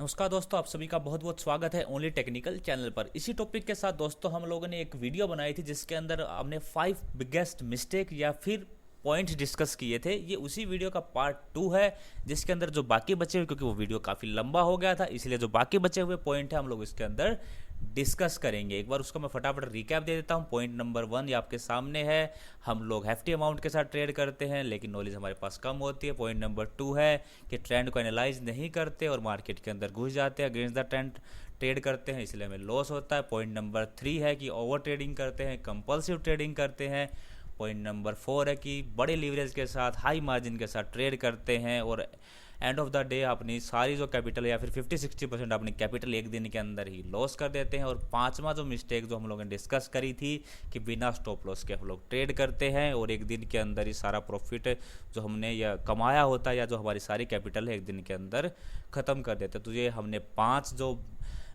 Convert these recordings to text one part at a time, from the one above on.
नमस्कार दोस्तों, आप सभी का बहुत बहुत स्वागत है ओनली टेक्निकल चैनल पर। इसी टॉपिक के साथ दोस्तों हम लोगों ने एक वीडियो बनाई थी जिसके अंदर हमने 5 बिगेस्ट मिस्टेक या फिर पॉइंट्स डिस्कस किए थे। ये उसी वीडियो का पार्ट 2 है जिसके अंदर जो बाकी बचे हुए, क्योंकि वो वीडियो काफ़ी लंबा हो गया था इसलिए जो बाकी बचे हुए पॉइंट है हम लोग इसके अंदर डिस्कस करेंगे। एक बार उसको मैं फटाफट रिकैप दे देता हूँ। पॉइंट नंबर 1 ये आपके सामने है। हम लोग हेफ्टी अमाउंट के साथ ट्रेड करते हैं लेकिन नॉलेज हमारे पास कम होती है। पॉइंट नंबर 2 है कि ट्रेंड को एनालाइज नहीं करते और मार्केट के अंदर घुस जाते हैं, अगेंस्ट द ट्रेंड ट्रेड करते हैं, इसलिए हमें लॉस होता है। पॉइंट नंबर 3 है कि ओवर ट्रेडिंग करते हैं, कंपल्सिव ट्रेडिंग करते हैं। पॉइंट नंबर 4 है कि बड़े लीवरेज के साथ हाई मार्जिन के साथ ट्रेड करते हैं और एंड ऑफ द डे अपनी सारी जो कैपिटल या फिर 50-60% अपनी कैपिटल एक दिन के अंदर ही लॉस कर देते हैं। और पांचवा जो मिस्टेक जो हम लोगों ने डिस्कस करी थी कि बिना स्टॉप लॉस के हम लोग ट्रेड करते हैं और एक दिन के अंदर ही सारा प्रॉफिट जो हमने या कमाया होता है या जो हमारी सारी कैपिटल है एक दिन के अंदर ख़त्म कर देते हैं। तो ये हमने 5 जो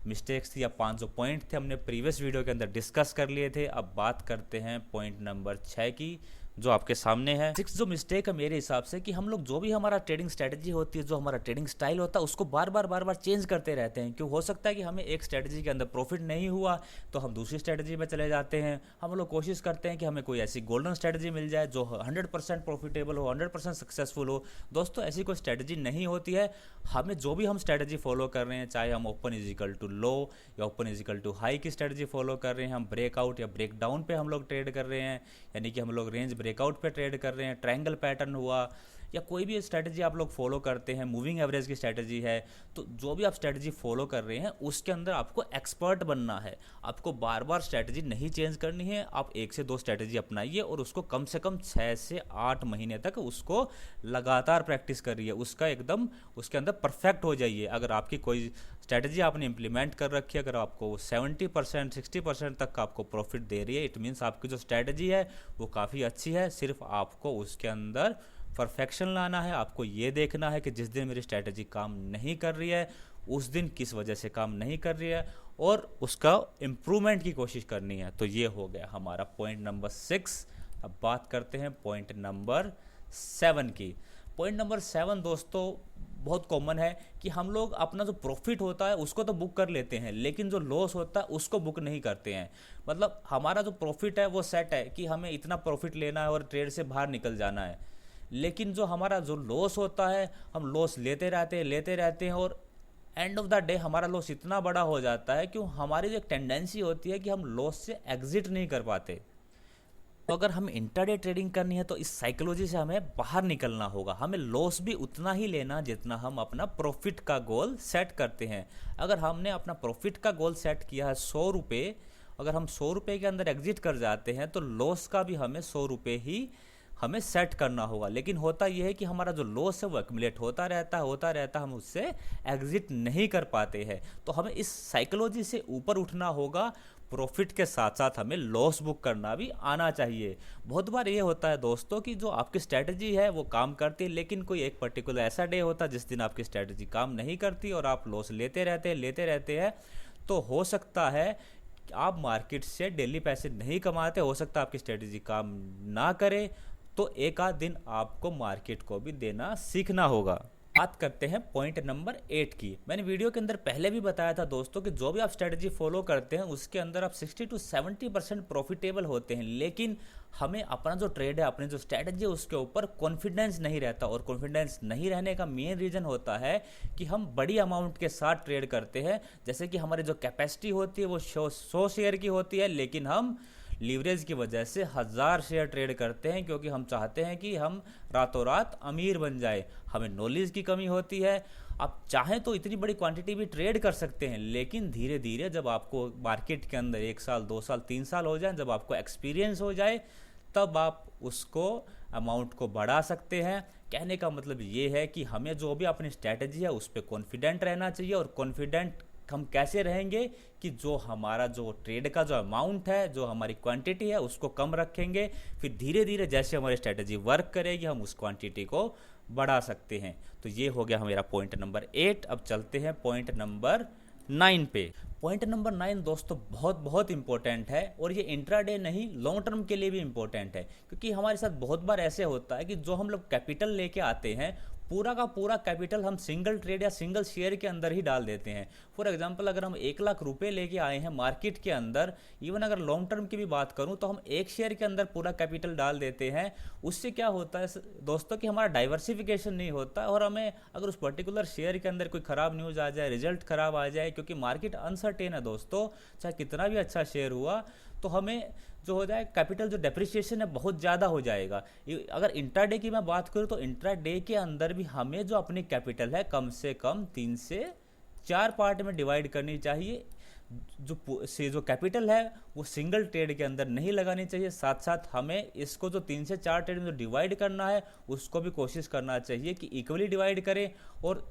मिस्टेक्स थी या 5 जो पॉइंट थे हमने प्रीवियस वीडियो के अंदर डिस्कस कर लिए थे। अब बात करते हैं पॉइंट नंबर 6 की जो आपके सामने है। 6 जो मिस्टेक है मेरे हिसाब से कि हम लोग जो भी हमारा ट्रेडिंग स्ट्रेटजी होती है, जो हमारा ट्रेडिंग स्टाइल होता है, उसको बार बार चेंज करते रहते हैं। क्यों हो सकता है कि हमें एक स्ट्रेटजी के अंदर प्रॉफिट नहीं हुआ तो हम दूसरी स्ट्रेटजी में चले जाते हैं। हम लोग कोशिश करते हैं कि हमें कोई ऐसी गोल्डन स्ट्रेटजी मिल जाए जो 100% प्रॉफिटेबल हो, 100% सक्सेसफुल हो। दोस्तों ऐसी कोई स्ट्रेटजी नहीं होती है। हमें जो भी हम स्ट्रेटजी फॉलो कर रहे हैं, चाहे हम open is equal to low या open is equal to high की स्ट्रेटजी फॉलो कर रहे हैं, हम ब्रेकआउट या ब्रेक डाउन पे हम लोग ट्रेड कर रहे हैं, यानी कि हम लोग रेंज ब्रेकआउट पे ट्रेड कर रहे हैं, ट्रायंगल पैटर्न हुआ या कोई भी स्ट्रेटजी आप लोग फॉलो करते हैं, मूविंग एवरेज की स्ट्रेटजी है, तो जो भी आप स्ट्रेटजी फॉलो कर रहे हैं उसके अंदर आपको एक्सपर्ट बनना है। आपको बार बार स्ट्रेटजी नहीं चेंज करनी है। आप 1 से 2 स्ट्रेटजी अपनाइए और उसको कम से कम 6 से 8 महीने तक उसको लगातार प्रैक्टिस करिए, उसका एकदम उसके अंदर परफेक्ट हो जाइए। अगर आपकी कोई स्ट्रेटजी आपने इंप्लीमेंट कर रखी है, अगर आपको 70% 60% तक आपको प्रॉफिट दे रही है, इट मीन्स आपकी जो स्ट्रेटजी है वो काफ़ी अच्छी है। सिर्फ आपको उसके अंदर परफेक्शन लाना है। आपको ये देखना है कि जिस दिन मेरी स्ट्रेटजी काम नहीं कर रही है उस दिन किस वजह से काम नहीं कर रही है और उसका इम्प्रूवमेंट की कोशिश करनी है। तो ये हो गया हमारा पॉइंट नंबर 6। अब बात करते हैं पॉइंट नंबर 7 की। पॉइंट नंबर 7 दोस्तों बहुत कॉमन है कि हम लोग अपना जो प्रॉफिट होता है उसको तो बुक कर लेते हैं लेकिन जो लॉस होता है उसको बुक नहीं करते हैं। मतलब हमारा जो प्रॉफिट है वो सेट है कि हमें इतना प्रॉफिट लेना है और ट्रेड से बाहर निकल जाना है, लेकिन जो हमारा जो लॉस होता है हम लॉस लेते रहते हैं और एंड ऑफ द डे हमारा लॉस इतना बड़ा हो जाता है कि हमारी जो एक टेंडेंसी होती है कि हम लॉस से एग्जिट नहीं कर पाते। तो अगर हम इंट्राडे ट्रेडिंग करनी है तो इस साइकोलॉजी से हमें बाहर निकलना होगा। हमें लॉस भी उतना ही लेना जितना हम अपना प्रॉफिट का गोल सेट करते हैं। अगर हमने अपना प्रॉफिट का गोल सेट किया है 100 रुपये, अगर हम 100 रुपये के अंदर एग्जिट कर जाते हैं तो लॉस का भी हमें 100 रुपये ही हमें सेट करना होगा। लेकिन होता यह है कि हमारा जो लॉस है वो एक्यूमुलेट होता रहता, हम उससे एग्जिट नहीं कर पाते हैं। तो हमें इस साइकोलॉजी से ऊपर उठना होगा। प्रॉफिट के साथ साथ हमें लॉस बुक करना भी आना चाहिए। बहुत बार ये होता है दोस्तों कि जो आपकी स्ट्रैटेजी है वो काम करती है लेकिन कोई एक पर्टिकुलर ऐसा डे होता है जिस दिन आपकी स्ट्रैटेजी काम नहीं करती और आप लॉस लेते रहते हैं। तो हो सकता है कि आप मार्केट से डेली पैसे नहीं कमाते, हो सकता है आपकी स्ट्रैटेजी काम ना करे, तो एक आध दिन आपको मार्केट को भी देना सीखना होगा। बात करते हैं पॉइंट नंबर 8 की। मैंने वीडियो के अंदर पहले भी बताया था दोस्तों कि जो भी आप स्ट्रेटजी फॉलो करते हैं उसके अंदर आप 60 से 70% प्रॉफिटेबल होते हैं, लेकिन हमें अपना जो ट्रेड है, अपनी जो स्ट्रेटजी है उसके ऊपर कॉन्फिडेंस नहीं रहता। और कॉन्फिडेंस नहीं रहने का मेन रीज़न होता है कि हम बड़ी अमाउंट के साथ ट्रेड करते हैं। जैसे कि हमारी जो कैपेसिटी होती है वो 100 शेयर की होती है लेकिन हम लीवरेज की वजह से 1000 शेयर ट्रेड करते हैं क्योंकि हम चाहते हैं कि हम रातों रात अमीर बन जाए। हमें नॉलेज की कमी होती है। आप चाहें तो इतनी बड़ी क्वांटिटी भी ट्रेड कर सकते हैं लेकिन धीरे धीरे जब आपको मार्केट के अंदर 1 साल 2 साल 3 साल हो जाए, जब आपको एक्सपीरियंस हो जाए, तब आप उसको अमाउंट को बढ़ा सकते हैं। कहने का मतलब ये है कि हमें जो भी अपनी स्ट्रैटेजी है उस पर कॉन्फिडेंट रहना चाहिए। और कॉन्फिडेंट हम कैसे रहेंगे कि जो हमारा जो ट्रेड का जो अमाउंट है, जो हमारी क्वांटिटी है उसको कम रखेंगे, फिर धीरे धीरे जैसे हमारी स्ट्रेटजी वर्क करेगी हम उस क्वांटिटी को बढ़ा सकते हैं। तो ये हो गया हमारा पॉइंट नंबर 8। अब चलते हैं पॉइंट नंबर 9 पे। पॉइंट नंबर 9 दोस्तों बहुत बहुत इंपॉर्टेंट है और ये इंट्राडे नहीं लॉन्ग टर्म के लिए भी इंपॉर्टेंट है, क्योंकि हमारे साथ बहुत बार ऐसे होता है कि जो हम लोग कैपिटल लेके आते हैं पूरा का पूरा कैपिटल हम सिंगल ट्रेड या सिंगल शेयर के अंदर ही डाल देते हैं। फॉर एग्जांपल अगर हम 1 लाख रुपए लेके आए हैं मार्केट के अंदर, इवन अगर लॉन्ग टर्म की भी बात करूं तो हम एक शेयर के अंदर पूरा कैपिटल डाल देते हैं। उससे क्या होता है दोस्तों कि हमारा डाइवर्सिफिकेशन नहीं होता, और हमें अगर उस पर्टिकुलर शेयर के अंदर कोई खराब न्यूज़ आ जाए, रिजल्ट खराब आ जाए, क्योंकि मार्केट अनसर्टेन है दोस्तों, चाहे कितना भी अच्छा शेयर हुआ तो हमें जो हो जाए कैपिटल जो डेप्रिसिएशन है बहुत ज़्यादा हो जाएगा। अगर इंट्राडे की मैं बात करूँ तो इंट्राडे के अंदर भी हमें जो अपनी कैपिटल है कम से कम 3 से 4 पार्ट में डिवाइड करनी चाहिए। जो कैपिटल है वो सिंगल ट्रेड के अंदर नहीं लगानी चाहिए। साथ साथ हमें इसको जो 3 से 4 ट्रेड में जो डिवाइड करना है उसको भी कोशिश करना चाहिए कि इक्वली डिवाइड करें। और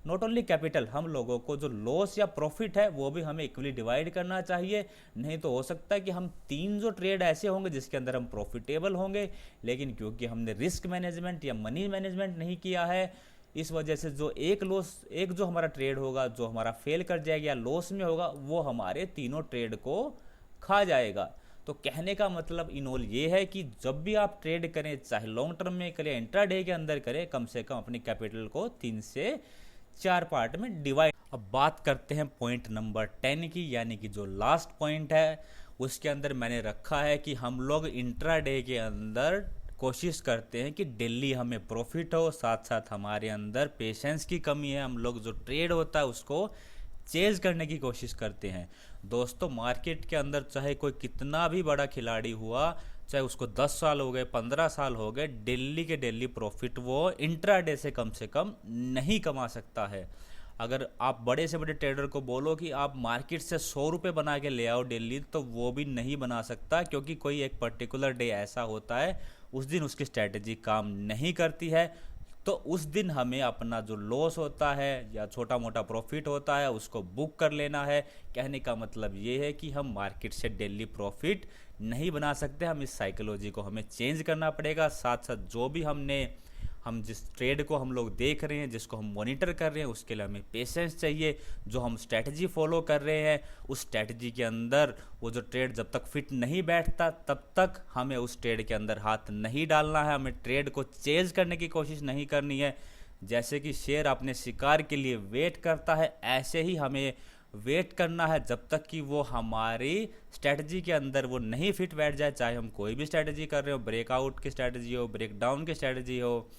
नॉट ओनली कैपिटल, हम लोगों को जो लॉस या प्रॉफिट है वो भी हमें इक्वली डिवाइड करना चाहिए। नहीं तो हो सकता है कि हम 3 जो ट्रेड ऐसे होंगे जिसके अंदर हम प्रॉफिटेबल होंगे, लेकिन क्योंकि हमने रिस्क मैनेजमेंट या मनी मैनेजमेंट नहीं किया है, इस वजह से जो एक जो हमारा ट्रेड होगा जो हमारा फेल कर जाएगा या लॉस में होगा, वो हमारे तीनों ट्रेड को खा जाएगा। तो कहने का मतलब इन ऑल ये है कि जब भी आप ट्रेड करें, चाहे लॉन्ग टर्म में करें, इंट्राडे के अंदर करें, कम से कम अपनी कैपिटल को 3 से 4 पार्ट में डिवाइड। अब बात करते हैं पॉइंट नंबर 10 की, यानी कि जो लास्ट पॉइंट है उसके अंदर मैंने रखा है कि हम लोग इंट्राडे के अंदर कोशिश करते हैं कि डेली हमें प्रॉफिट हो। साथ साथ हमारे अंदर पेशेंस की कमी है, हम लोग जो ट्रेड होता है उसको चेज करने की कोशिश करते हैं। दोस्तों मार्केट के अंदर चाहे कोई कितना भी बड़ा खिलाड़ी हुआ, चाहे उसको 10 साल हो गए, 15 साल हो गए, डेली के डेली प्रॉफिट वो इंट्राडे से कम नहीं कमा सकता है। अगर आप बड़े से बड़े ट्रेडर को बोलो कि आप मार्केट से 100 रुपये बना के ले आओ डेली, तो वो भी नहीं बना सकता, क्योंकि कोई एक पर्टिकुलर डे ऐसा होता है उस दिन उसकी स्ट्रैटेजी काम नहीं करती है। तो उस दिन हमें अपना जो लॉस होता है या छोटा मोटा प्रॉफिट होता है उसको बुक कर लेना है। कहने का मतलब ये है कि हम मार्केट से डेली प्रॉफिट नहीं बना सकते, हम इस साइकोलॉजी को हमें चेंज करना पड़ेगा। साथ साथ जो भी हम जिस ट्रेड को हम लोग देख रहे हैं, जिसको हम मॉनिटर कर रहे हैं, उसके लिए हमें पेशेंस चाहिए। जो हम स्ट्रैटेजी फॉलो कर रहे हैं उस स्ट्रैटेजी के अंदर वो जो ट्रेड जब तक फिट नहीं बैठता तब तक हमें उस ट्रेड के अंदर हाथ नहीं डालना है, हमें ट्रेड को चेज करने की कोशिश नहीं करनी है। जैसे कि शेर अपने शिकार के लिए वेट करता है, ऐसे ही हमें वेट करना है जब तक कि वो हमारी स्ट्रैटेजी के अंदर वो नहीं फिट बैठ जाए। चाहे हम कोई भी स्ट्रैटेजी कर रहे हो, ब्रेकआउट की स्ट्रैटेजी हो, ब्रेकडाउन की स्ट्रैटेजी हो,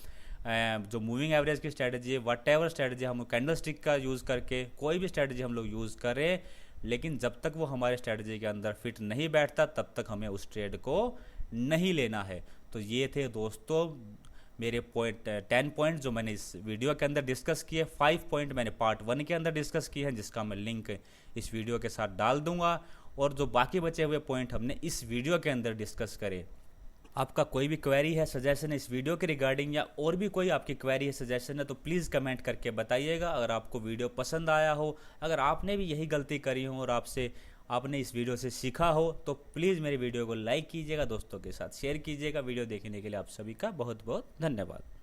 जो मूविंग एवरेज की स्ट्रैटेजी है, वट एवर स्ट्रैटेजी, हम कैंडल स्टिक का यूज़ करके कोई भी स्ट्रैटेजी हम लोग यूज़ करें, लेकिन जब तक वो हमारे स्ट्रैटेजी के अंदर फिट नहीं बैठता तब तक हमें उस ट्रेड को नहीं लेना है। तो ये थे दोस्तों मेरे 10 पॉइंट जो मैंने इस वीडियो के अंदर डिस्कस किए। 5 पॉइंट मैंने पार्ट 1 के अंदर डिस्कस किए हैं, जिसका मैं लिंक इस वीडियो के साथ डाल दूंगा, और जो बाकी बचे हुए पॉइंट हमने इस वीडियो के अंदर डिस्कस करे। आपका कोई भी क्वेरी है, सजेशन है इस वीडियो के रिगार्डिंग, या और भी कोई आपकी क्वेरी है, सजेशन है, तो प्लीज़ कमेंट करके बताइएगा। अगर आपको वीडियो पसंद आया हो, अगर आपने भी यही गलती करी हो और आपने इस वीडियो से सीखा हो, तो प्लीज़ मेरी वीडियो को लाइक कीजिएगा, दोस्तों के साथ शेयर कीजिएगा। वीडियो देखने के लिए आप सभी का बहुत बहुत धन्यवाद।